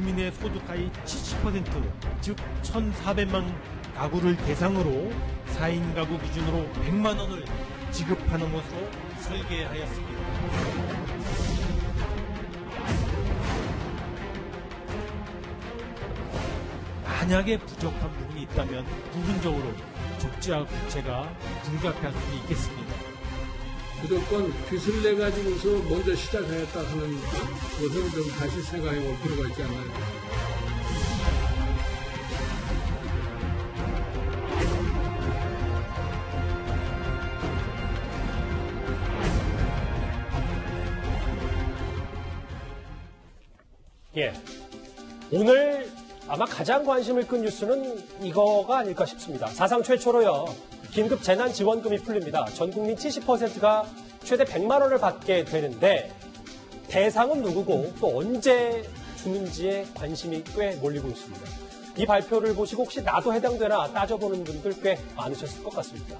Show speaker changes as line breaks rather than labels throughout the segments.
국민의 소득 하위 70%, 즉 1,400만 가구를 대상으로 4인 가구 기준으로 100만 원을 지급하는 것으로 설계하였습니다. 만약에 부족한 부분이 있다면 부분적으로 적자 국채가 불가피할 수도 있겠습니다.
무조건 빚을 내 가지고서 먼저 시작하였다 하는 것은 좀 다시 생각해 볼 필요가 있지 않나요?
예. 오늘 아마 가장 관심을 끈 뉴스는 이거가 아닐까 싶습니다. 사상 최초로요. 긴급 재난지원금이 풀립니다. 전 국민 70%가 최대 100만 원을 받게 되는데 대상은 누구고 또 언제 주는지에 관심이 꽤 몰리고 있습니다. 이 발표를 보시고 혹시 나도 해당되나 따져보는 분들 꽤 많으셨을 것 같습니다.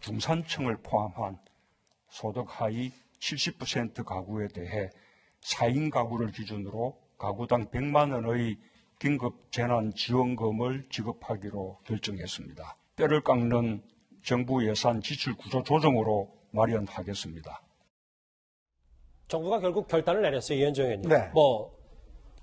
중산층을 포함한 소득 하위 70% 가구에 대해 4인 가구를 기준으로 가구당 100만 원의 긴급 재난지원금을 지급하기로 결정했습니다. 뼈를 깎는 정부 예산 지출 구조 조정으로 마련하겠습니다.
정부가 결국 결단을 내렸어요, 이현정 의원님.
네.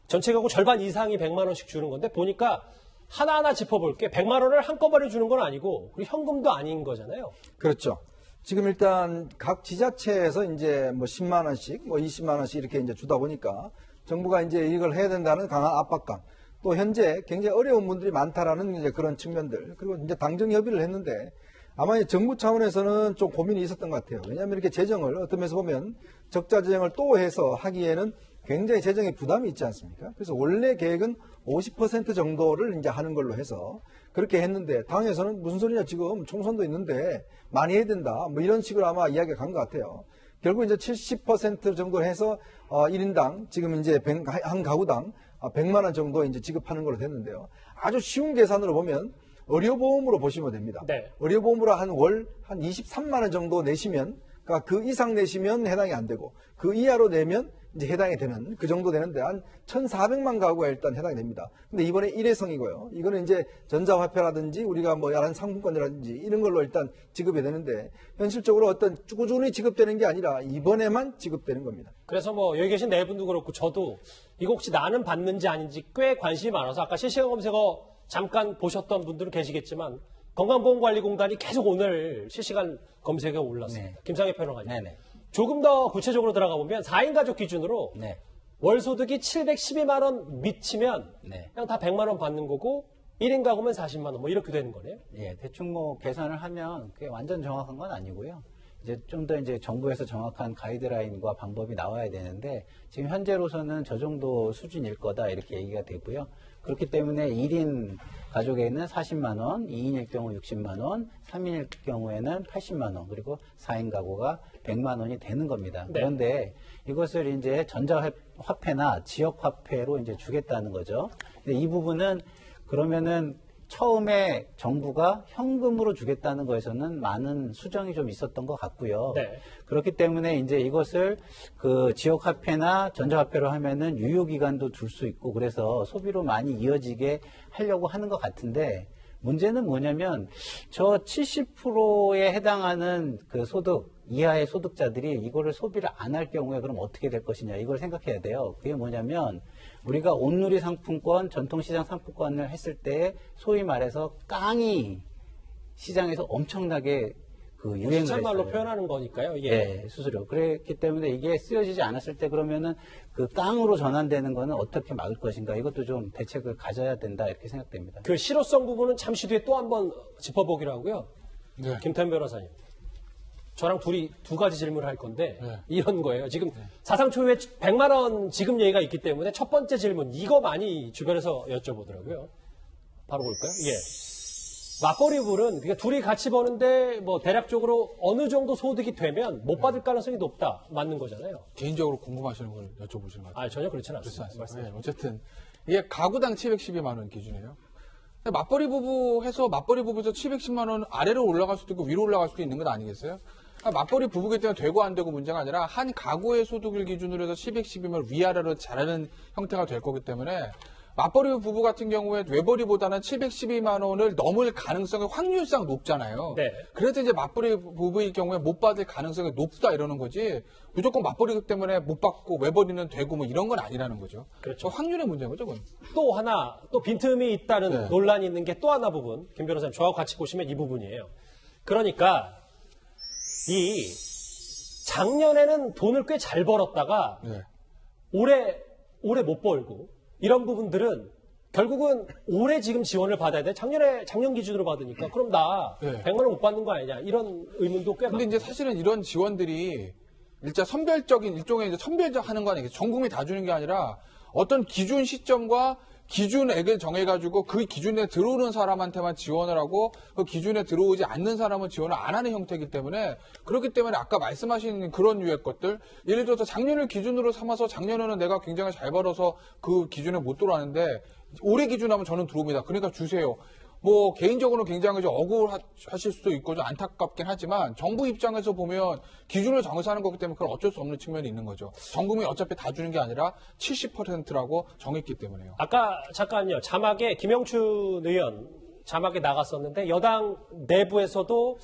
전체 가구 절반 이상이 100만 원씩 주는 건데 보니까 하나하나 짚어볼게. 100만 원을 한꺼번에 주는 건 아니고 그리고 현금도 아닌 거잖아요.
그렇죠. 지금 일단 각 지자체에서 이제 10만 원씩, 20만 원씩 이렇게 이제 주다 보니까 정부가 이제 이걸 해야 된다는 강한 압박감, 또 현재 굉장히 어려운 분들이 많다라는 이제 그런 측면들, 그리고 이제 당정 협의를 했는데 아마 정부 차원에서는 좀 고민이 있었던 것 같아요. 왜냐하면 이렇게 재정을 어떤 면에서 보면 적자 재정을 또 해서 하기에는 굉장히 재정에 부담이 있지 않습니까? 그래서 원래 계획은 50% 정도를 이제 하는 걸로 해서 그렇게 했는데 당에서는 무슨 소리냐, 지금 총선도 있는데 많이 해야 된다, 이런 식으로 아마 이야기가 간 것 같아요. 결국 이제 70% 정도 해서 1인당 지금 이제 한 가구당 100만 원 정도 이제 지급하는 걸로 됐는데요. 아주 쉬운 계산으로 보면 의료보험으로 보시면 됩니다.
네.
의료보험으로 한 23만 원 정도 내시면, 그러니까 그 이상 내시면 해당이 안 되고 그 이하로 내면 이제 해당이 되는, 그 정도 되는데 한 1,400만 가구가 일단 해당이 됩니다. 근데 이번에 일회성이고요. 이거는 이제 전자화폐라든지 우리가 다른 상품권이라든지 이런 걸로 일단 지급이 되는데 현실적으로 어떤 꾸준히 지급되는 게 아니라 이번에만 지급되는 겁니다.
그래서 여기 계신 네 분도 그렇고 저도 이거 혹시 나는 받는지 아닌지 꽤 관심이 많아서 아까 실시간 검색어 잠깐 보셨던 분들은 계시겠지만 건강보험관리공단이 계속 오늘 실시간 검색에 올랐습니다. 네. 김상희 평론가님. 네네. 조금 더 구체적으로 들어가 보면 4인 가족 기준으로 네. 월 소득이 712만 원 미치면 네. 그냥 다 100만 원 받는 거고 1인 가구면 40만 원 이렇게 되는 거네요.
예, 대충 계산을 하면 그게 완전 정확한 건 아니고요. 이제 좀 더 이제 정부에서 정확한 가이드라인과 방법이 나와야 되는데 지금 현재로서는 저 정도 수준일 거다 이렇게 얘기가 되고요. 그렇기 때문에 1인 가족에는 40만 원, 2인일 경우 60만 원, 3인일 경우에는 80만 원, 그리고 4인 가구가 100만 원이 되는 겁니다. 네. 그런데 이것을 이제 전자화폐나 지역화폐로 이제 주겠다는 거죠. 근데 이 부분은 그러면은 처음에 정부가 현금으로 주겠다는 거에서는 많은 수정이 좀 있었던 것 같고요. 네. 그렇기 때문에 이제 이것을 그 지역화폐나 전자화폐로 하면은 유효기간도 둘 수 있고 그래서 소비로 많이 이어지게 하려고 하는 것 같은데 문제는 뭐냐면 저 70%에 해당하는 그 소득 이하의 소득자들이 이거를 소비를 안 할 경우에 그럼 어떻게 될 것이냐 이걸 생각해야 돼요. 그게 뭐냐면 우리가 온누리 상품권, 전통시장 상품권을 했을 때 소위 말해서 깡이 시장에서 엄청나게 그 유행을 했어요.
말로 표현하는 거니까요. 예.
네, 수수료. 그랬기 때문에 이게 쓰여지지 않았을 때 그러면은 그 깡으로 전환되는 거는 어떻게 막을 것인가 이것도 좀 대책을 가져야 된다 이렇게 생각됩니다.
그 실효성 부분은 잠시 뒤에 또 한번 짚어보기로 하고요. 네. 김태현 변호사님. 저랑 둘이 두 가지 질문을 할 건데 네. 이런 거예요. 지금 사상 초유의 100만 원 지급 얘기가 있기 때문에 첫 번째 질문 이거 많이 주변에서 여쭤보더라고요. 바로 볼까요? 예. 맞벌이불은 그러니까 둘이 같이 버는데 대략적으로 어느 정도 소득이 되면 못 받을 가능성이 높다. 맞는 거잖아요.
개인적으로 궁금하시는 걸 여쭤보시는 것 같아요.
전혀 그렇지는 않습니다.
네, 어쨌든 이게 가구당 712만 원 기준이에요. 맞벌이 부부 해서 맞벌이 부부에서 710만 원 아래로 올라갈 수도 있고 위로 올라갈 수도 있는 건 아니겠어요? 맞벌이 부부기 때문에 되고 안 되고 문제가 아니라 한 가구의 소득을 기준으로 해서 1200을 위아래로 자르는 형태가 될 거기 때문에 맞벌이 부부 같은 경우에 외벌이보다는 712만 원을 넘을 가능성이 확률상 높잖아요.
네.
그래서 이제 맞벌이 부부일 경우에 못 받을 가능성이 높다 이러는 거지 무조건 맞벌이기 때문에 못 받고 외벌이는 되고 뭐 이런 건 아니라는 거죠.
그렇죠.
확률의 문제인 거죠. 그건.
또 하나, 또 빈틈이 있다는
네.
논란이 있는 게 또 하나 부분, 김 변호사님 저하고 같이 보시면 이 부분이에요. 그러니까 이 작년에는 돈을 꽤 잘 벌었다가
네.
올해 못 벌고 이런 부분들은 결국은 올해 지금 지원을 받아야 돼. 작년 기준으로 받으니까 그럼 나
네.
100만 원 못 받는 거 아니냐 이런 의문도 꽤
근데
많고.
이제 사실은 이런 지원들이 일자 선별적인 일종의 이제 선별하는 거 아니에요. 전 국민이 다 주는 게 아니라 어떤 기준 시점과 기준액을 정해가지고 그 기준에 들어오는 사람한테만 지원을 하고 그 기준에 들어오지 않는 사람은 지원을 안 하는 형태이기 때문에 그렇기 때문에 아까 말씀하신 그런 유의 것들 예를 들어서 작년을 기준으로 삼아서 작년에는 내가 굉장히 잘 벌어서 그 기준에 못 들어왔는데 올해 기준하면 저는 들어옵니다. 그러니까 주세요. 뭐 개인적으로 굉장히 좀 억울하실 수도 있고 좀 안타깝긴 하지만 정부 입장에서 보면 기준을 정해서 하는 거기 때문에 그건 어쩔 수 없는 측면이 있는 거죠. 전 국민이 어차피 다 주는 게 아니라 70%라고 정했기 때문에요.
아까 잠깐요. 자막에 김영춘 의원 자막에 나갔었는데 여당 내부에서도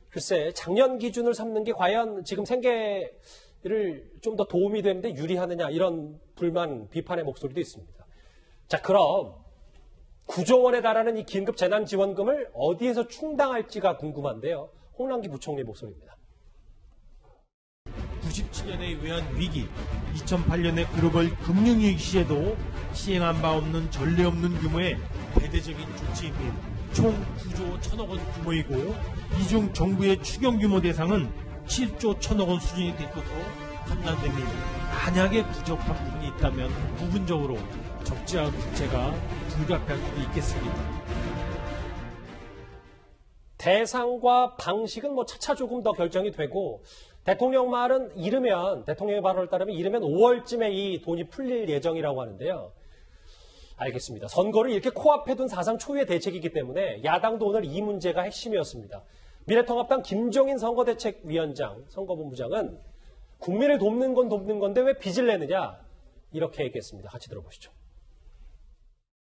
글쎄 작년 기준을 삼는 게 과연 지금 생계를 좀 더 도움이 되는데 유리하느냐 이런 불만 비판의 목소리도 있습니다. 자, 그럼 9조 원에 달하는 이 긴급 재난지원금을 어디에서 충당할지가 궁금한데요. 홍남기 부총리 목소리입니다.
97년에 의한 위기, 2008년의 글로벌 금융위기 시에도 시행한 바 없는 전례 없는 규모의 대대적인 조치이고 총 9조 1000억 원 규모이고 이중 정부의 추경 규모 대상은 7조 1000억 원 수준이 될 것으로 판단됩니다. 만약에 부족한 부분이 있다면 부분적으로 적재와 국채가 불가피할 수도 있겠습니다.
대상과 방식은 뭐 차차 조금 더 결정이 되고 대통령의 발언을 따르면 이르면 5월쯤에 이 돈이 풀릴 예정이라고 하는데요. 알겠습니다. 선거를 이렇게 코앞에 둔 사상 초유의 대책이기 때문에 야당도 오늘 이 문제가 핵심이었습니다. 미래통합당 김종인 선거대책위원장, 선거본부장은 국민을 돕는 건 돕는 건데 왜 빚을 내느냐 이렇게 얘기했습니다. 같이 들어보시죠.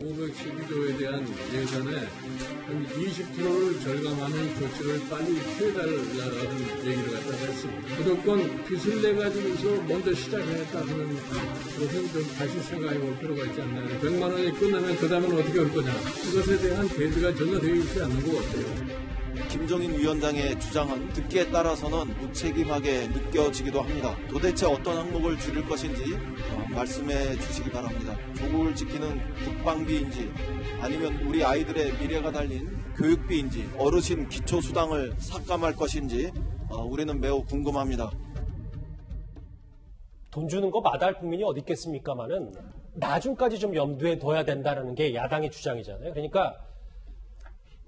512조에 대한 예산의 한 20%를 절감하는 조치를 빨리 취해달라는 얘기를 갖다 했습니다. 무조건 빚을 내가지고서 먼저 시작하겠다 하는 것은 좀 다시 생각해 볼 필요가 있지 않나요? 100만 원이 끝나면 그 다음은 어떻게 할 거냐. 이것에 대한 계획가 전혀 되어 있지 않는 것 같아요.
김종인 위원장의 주장은 듣기에 따라서는 무책임하게 느껴지기도 합니다. 도대체 어떤 항목을 줄일 것인지 말씀해 주시기 바랍니다. 조국을 지키는 국방비인지 아니면 우리 아이들의 미래가 달린 교육비인지 어르신 기초수당을 삭감할 것인지 우리는 매우 궁금합니다.
돈 주는 거 마다할 국민이 어디 있겠습니까마는 나중까지 좀 염두에 둬야 된다는 게 야당의 주장이잖아요. 그러니까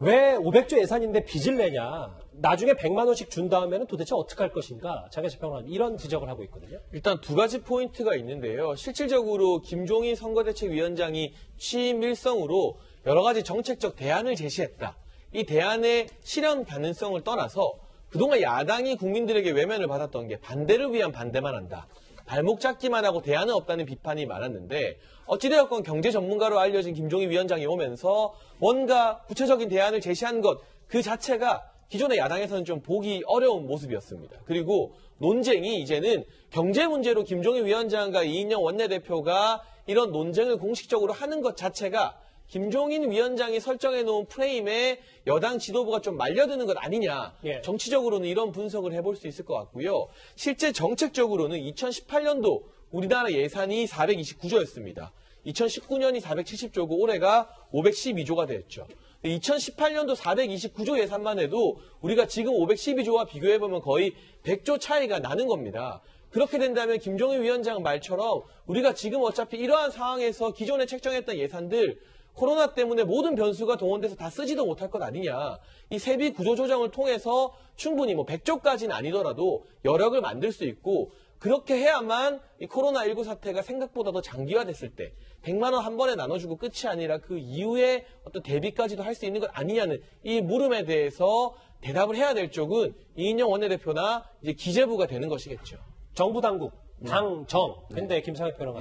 왜 500조 예산인데 빚을 내냐. 나중에 100만 원씩 준 다음에는 도대체 어떻게 할 것인가. 장혜식 평론가님 이런 지적을 하고 있거든요.
일단 두 가지 포인트가 있는데요. 실질적으로 김종인 선거대책위원장이 취임 일성으로 여러 가지 정책적 대안을 제시했다. 이 대안의 실현 가능성을 떠나서 그동안 야당이 국민들에게 외면을 받았던 게 반대를 위한 반대만 한다. 발목 잡기만 하고 대안은 없다는 비판이 많았는데 어찌되었건 경제 전문가로 알려진 김종인 위원장이 오면서 뭔가 구체적인 대안을 제시한 것 그 자체가 기존의 야당에서는 좀 보기 어려운 모습이었습니다. 그리고 논쟁이 이제는 경제 문제로 김종인 위원장과 이인영 원내대표가 이런 논쟁을 공식적으로 하는 것 자체가 김종인 위원장이 설정해놓은 프레임에 여당 지도부가 좀 말려드는 것 아니냐.
예.
정치적으로는 이런 분석을 해볼 수 있을 것 같고요. 실제 정책적으로는 2018년도 우리나라 예산이 429조였습니다. 2019년이 470조고 올해가 512조가 됐죠. 2018년도 429조 예산만 해도 우리가 지금 512조와 비교해보면 거의 100조 차이가 나는 겁니다. 그렇게 된다면 김종인 위원장 말처럼 우리가 지금 어차피 이러한 상황에서 기존에 책정했던 예산들 코로나 때문에 모든 변수가 동원돼서 다 쓰지도 못할 것 아니냐. 이 세비 구조 조정을 통해서 충분히 100조까지는 아니더라도 여력을 만들 수 있고 그렇게 해야만 이 코로나19 사태가 생각보다 더 장기화됐을 때 100만 원 한 번에 나눠주고 끝이 아니라 그 이후에 어떤 대비까지도 할 수 있는 것 아니냐는 이 물음에 대해서 대답을 해야 될 쪽은 이인영 원내대표나 이제 기재부가 되는 것이겠죠.
정부 당국, 당정. 근데 김상혁 변호가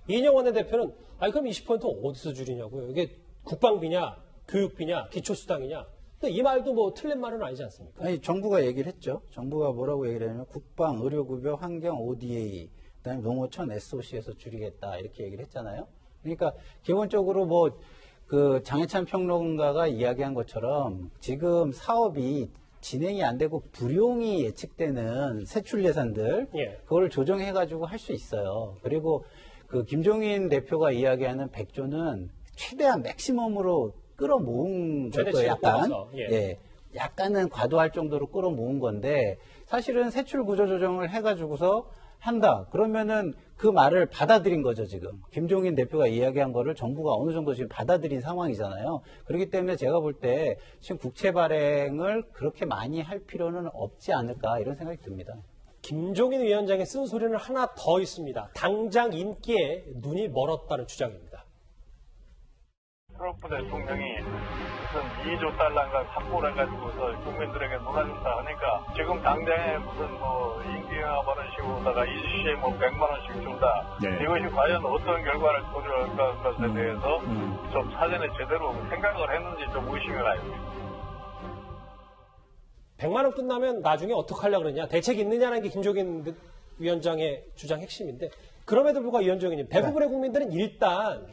이인영 원내대표는 그럼 20% 어디서 줄이냐고요. 이게 국방비냐, 교육비냐, 기초수당이냐. 근데 이 말도 뭐 틀린 말은 아니지 않습니까?
아니, 정부가 얘기를 했죠. 정부가 뭐라고 얘기를 하냐면 국방, 의료급여, 환경, ODA, 그다음에 농어촌, SOC에서 줄이겠다 이렇게 얘기를 했잖아요. 그러니까 기본적으로 뭐 그 장해찬 평론가가 이야기한 것처럼 지금 사업이 진행이 안 되고 불용이 예측되는 세출 예산들 그걸 조정해가지고 할 수 있어요. 그리고 그 김종인 대표가 이야기하는 100조는 최대한 맥시멈으로 끌어모은 것도 약간 약간은 과도할 정도로 끌어모은 건데 사실은 세출 구조 조정을 해가지고서 한다. 그러면은 그 말을 받아들인 거죠, 지금. 김종인 대표가 이야기한 거를 정부가 어느 정도 지금 받아들인 상황이잖아요. 그렇기 때문에 제가 볼 때 지금 국채 발행을 그렇게 많이 할 필요는 없지 않을까 이런 생각이 듭니다.
김종인 위원장의 쓴소리는 하나 더 있습니다. 당장 인기에 눈이 멀었다는 주장입니다.
트럼프 대통령이 무슨 2조 달러인가 확보를 해가지고서 국민들에게 놀아준다 하니까 지금 당장에 무슨 뭐 인기가 많은 식으로다가 일시에 뭐 100만 원씩 준다. 이것이 과연 어떤 결과를 초래할까 것에 대해서 좀 사전에 제대로 생각을 했는지 좀 의심이 가요.
100만 원 끝나면 나중에 어떻게 하려고 그러냐. 대책이 있느냐는 게 김종인 위원장의 주장 핵심인데 그럼에도 불구하고 위원장님 대부분의 국민들은 일단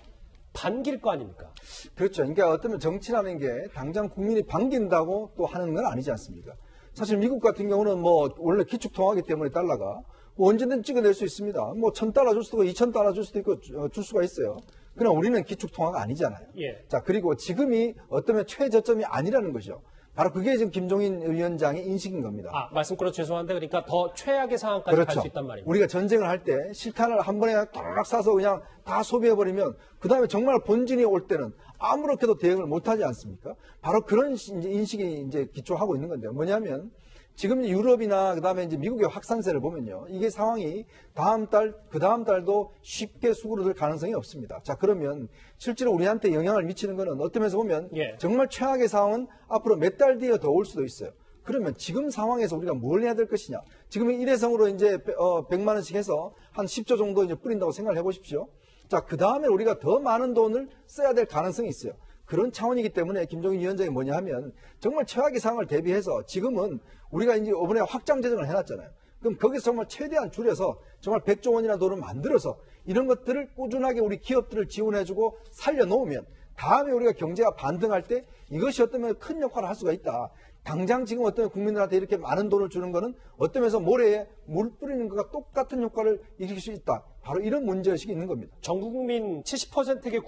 반길 거 아닙니까?
그렇죠. 그러니까 어쩌면 정치라는 게 당장 국민이 반긴다고 또 하는 건 아니지 않습니까? 사실 미국 같은 경우는 뭐 원래 기축통화기 때문에 달러가 뭐 언제든 찍어낼 수 있습니다. 뭐 $1,000 줄 수도 있고 $2,000 줄 수도 있고 줄 수가 있어요. 그러나 우리는 기축통화가 아니잖아요. 자, 그리고 지금이 어쩌면 최저점이 아니라는 거죠. 바로 그게 지금 김종인 위원장의 인식인 겁니다.
말씀 끊어 죄송한데 그러니까 더 최악의 상황까지 갈 수 있단 말입니다.
우리가 전쟁을 할 때 실탄을 한 번에 딱 쏴서 그냥 다 소비해버리면 그 다음에 정말 본진이 올 때는 아무렇게도 대응을 못하지 않습니까? 바로 그런 인식이 이제 기초하고 있는 건데요. 뭐냐면 지금 유럽이나 그 다음에 이제 미국의 확산세를 보면요. 이게 상황이 다음 달, 그 다음 달도 쉽게 수그러들 가능성이 없습니다. 자, 그러면 실제로 우리한테 영향을 미치는 거는 어떤 면에서 보면 정말 최악의 상황은 앞으로 몇 달 뒤에 더 올 수도 있어요. 그러면 지금 상황에서 우리가 뭘 해야 될 것이냐. 지금 일회성으로 이제 100만 원씩 해서 한 10조 정도 이제 뿌린다고 생각을 해 보십시오. 자, 그 다음에 우리가 더 많은 돈을 써야 될 가능성이 있어요. 그런 차원이기 때문에 김종인 위원장이 뭐냐 하면 정말 최악의 상황을 대비해서 지금은 우리가 이제 이번에 확장 재정을 해놨잖아요. 그럼 거기서 정말 최대한 줄여서 정말 100조 원이나 돈을 만들어서 이런 것들을 꾸준하게 우리 기업들을 지원해주고 살려놓으면 다음에 우리가 경제가 반등할 때 이것이 어쩌면 큰 역할을 할 수가 있다. 당장 지금 어떤 국민들한테 이렇게 많은 돈을 주는 거는 어떤 면에서 모래에 물 뿌리는 것과 똑같은 효과를 일으킬 수 있다. 바로 이런 문제의식이 있는 겁니다.
전국 국민 70%의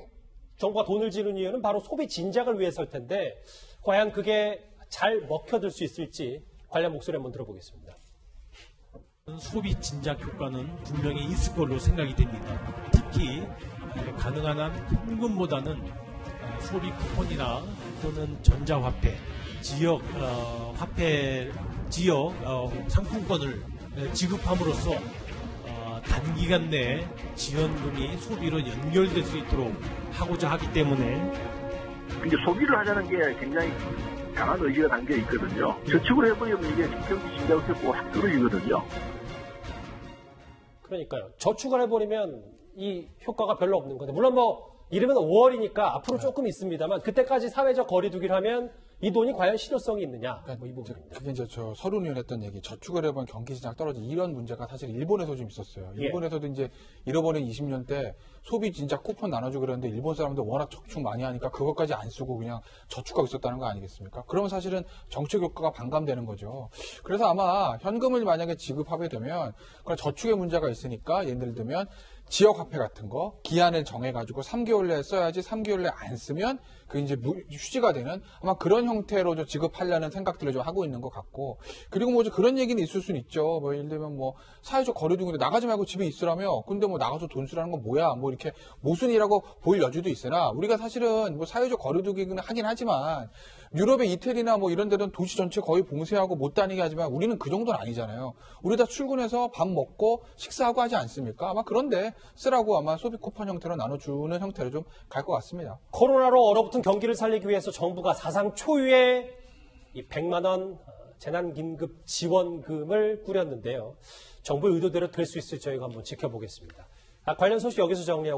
정부가 돈을 지는 이유는 바로 소비 진작을 위해서일 텐데 과연 그게 잘 먹혀들 수 있을지 관련 목소리 한번 들어보겠습니다.
소비 진작 효과는 분명히 있을 걸로 생각이 됩니다. 특히 가능한 한 현금보다는 소비 쿠폰이나 또는 전자화폐, 지역 화폐, 지역 상품권을 지급함으로써 단기간 내에 지원금이 소비로 연결될 수 있도록 하고자 하기 때문에
이제 소비를 하자는 게 굉장히 강한 의지가 담겨 있거든요. 저축을 해버리면 이게 경기 진작이 확 떨어지거든요.
그러니까요. 저축을 해버리면 이 효과가 별로 없는 건데 물론 뭐 이르면 5월이니까 앞으로 조금 있습니다만 그때까지 사회적 거리두기를 하면 이 돈이 과연 실효성이 있느냐? 뭐 이 부분입니다.
그게 이제 저 서른이 했던 얘기, 저축을 해보면 경기 시장 떨어지 이런 문제가 사실 일본에서 좀 있었어요. 일본에서도 이제 잃어버린 20년 때 소비 진짜 쿠폰 나눠주고 그랬는데 일본 사람들 워낙 저축 많이 하니까 그것까지 안 쓰고 그냥 저축하고 있었다는 거 아니겠습니까? 그러면 사실은 정책 효과가 반감되는 거죠. 그래서 아마 현금을 만약에 지급하게 되면 그런 저축의 문제가 있으니까 예를 들면 지역 화폐 같은 거 기한을 정해가지고 3개월 내에 써야지 3개월 내에 안 쓰면 그 이제 휴지가 되는 아마 그런 형태로 좀 지급하려는 생각들을 좀 하고 있는 것 같고 그리고 뭐 그런 얘기는 있을 수는 있죠. 뭐 예를 들면 뭐 사회적 거리두기인데 나가지 말고 집에 있으라며 근데 뭐 나가서 돈 쓰라는 건 뭐야 뭐 이렇게 모순이라고 보일 여지도 있으나 우리가 사실은 뭐 사회적 거리두기는 하긴 하지만 유럽의 이태리나 뭐 이런 데는 도시 전체 거의 봉쇄하고 못 다니게 하지만 우리는 그 정도는 아니잖아요. 우리 다 출근해서 밥 먹고 식사하고 하지 않습니까? 아마 그런데 쓰라고 아마 소비 쿠폰 형태로 나눠주는 형태로 좀 갈 것 같습니다.
코로나로 얼어붙은 경기를 살리기 위해서 정부가 사상 초유의 이 100만 원 재난긴급 지원금을 꾸렸는데요. 정부의 의도대로 될 수 있을지 저희가 한번 지켜보겠습니다. 관련 소식 여기서 정리하고